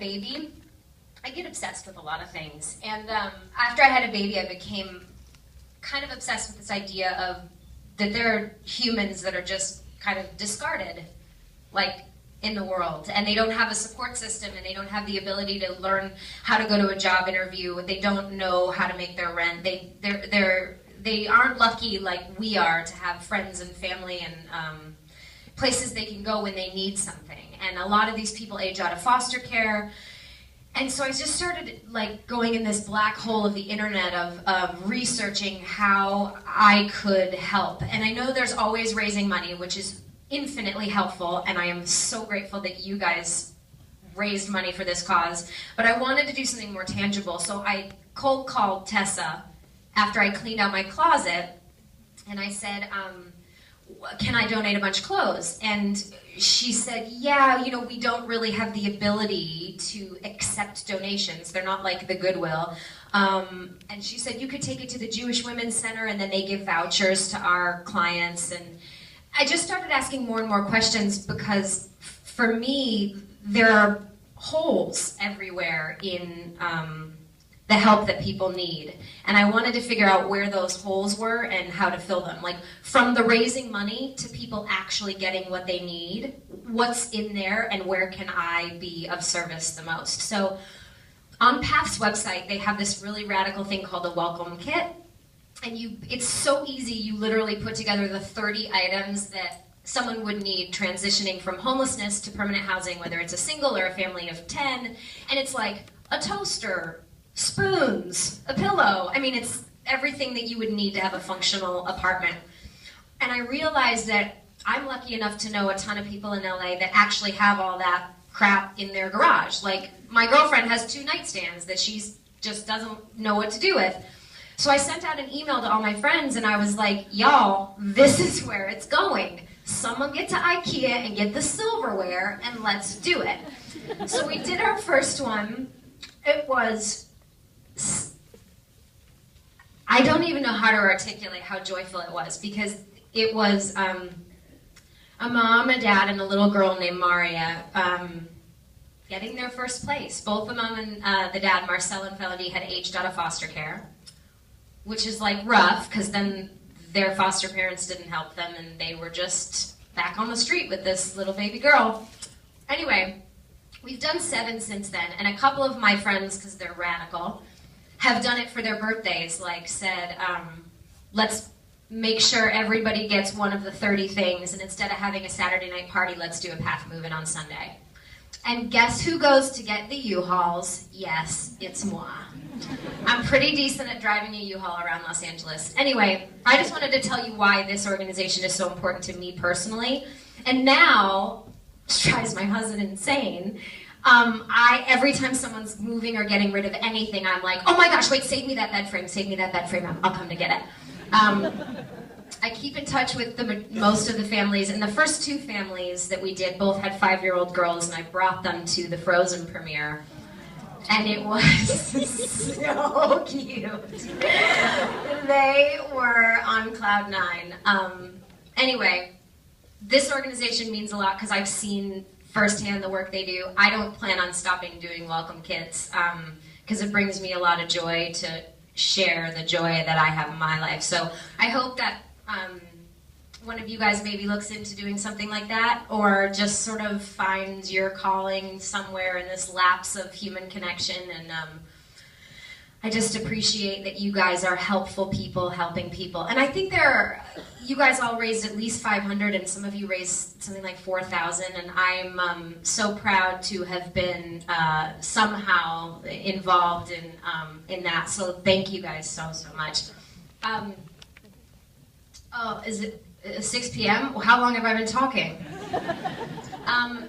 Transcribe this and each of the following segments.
baby, I get obsessed with a lot of things. And after I had a baby, I became kind of obsessed with this idea of that there are humans that are just kind of discarded, like, in the world, and they don't have a support system, and they don't have the ability to learn how to go to a job interview. They don't know how to make their rent. They aren't lucky like we are to have friends and family and places they can go when they need something. And a lot of these people age out of foster care. And so I just started like going in this black hole of the internet of researching how I could help. And I know there's always raising money, which is infinitely helpful, and I am so grateful that you guys raised money for this cause. But I wanted to do something more tangible, so I cold called Tessa after I cleaned out my closet, and I said, can I donate a bunch of clothes? And she said, yeah, you know, we don't really have the ability to accept donations. They're not like the Goodwill. And she said, you could take it to the Jewish Women's Center, and then they give vouchers to our clients. And I just started asking more and more questions because for me, there are holes everywhere in the help that people need. And I wanted to figure out where those holes were and how to fill them. Like from the raising money to people actually getting what they need, what's in there and where can I be of service the most. So on P.A.T.H's website, they have this really radical thing called a welcome kit. And it's so easy, you literally put together the 30 items that someone would need transitioning from homelessness to permanent housing, whether it's a single or a family of 10, and it's like a toaster, spoons, a pillow. I mean, it's everything that you would need to have a functional apartment. And I realized that I'm lucky enough to know a ton of people in LA that actually have all that crap in their garage. Like, my girlfriend has 2 nightstands that she just doesn't know what to do with. So I sent out an email to all my friends and I was like, y'all, this is where it's going. Someone get to IKEA and get the silverware and let's do it. So we did our first one. It was, I don't even know how to articulate how joyful it was, because it was a mom, a dad, and a little girl named Maria getting their first place. Both the mom and the dad, Marcel and Felody, had aged out of foster care, which is like rough because then their foster parents didn't help them and they were just back on the street with this little baby girl. Anyway, we've done 7 since then, and a couple of my friends, because they're radical, have done it for their birthdays, like said, let's make sure everybody gets one of the 30 things, and instead of having a Saturday night party, let's do a P.A.T.H move-in on Sunday. And guess who goes to get the U-Hauls? Yes, it's moi. I'm pretty decent at driving a U-Haul around Los Angeles. Anyway, I just wanted to tell you why this organization is so important to me personally. And now, it drives my husband insane. Every time someone's moving or getting rid of anything, I'm like, oh my gosh, wait, save me that bed frame, save me that bed frame, I'll come to get it. I keep in touch with most of the families, and the first 2 families that we did both had 5-year-old girls, and I brought them to the Frozen premiere. And it was so cute. They were on cloud 9. Anyway, this organization means a lot because I've seen firsthand the work they do. I don't plan on stopping doing welcome kits because it brings me a lot of joy to share the joy that I have in my life. So I hope that one of you guys maybe looks into doing something like that, or just sort of finds your calling somewhere in this lapse of human connection. And I just appreciate that you guys are helpful people helping people. And I think you guys all raised at least 500, and some of you raised something like 4,000, and I'm so proud to have been somehow involved in that. So thank you guys so much. Oh, is it 6 p.m.? How long have I been talking?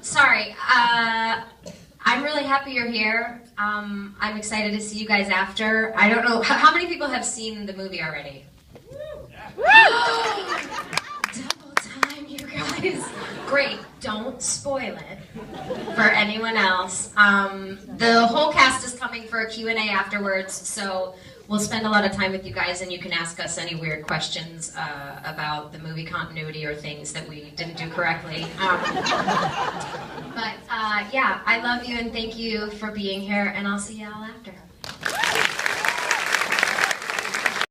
Sorry. I'm really happy you're here. I'm excited to see you guys after. I don't know, how many people have seen the movie already? Yeah. Double time, you guys. Great. Don't spoil it for anyone else. The whole cast is coming for a Q&A afterwards, so we'll spend a lot of time with you guys, and you can ask us any weird questions about the movie continuity or things that we didn't do correctly. But yeah, I love you and thank you for being here, and I'll see y'all after.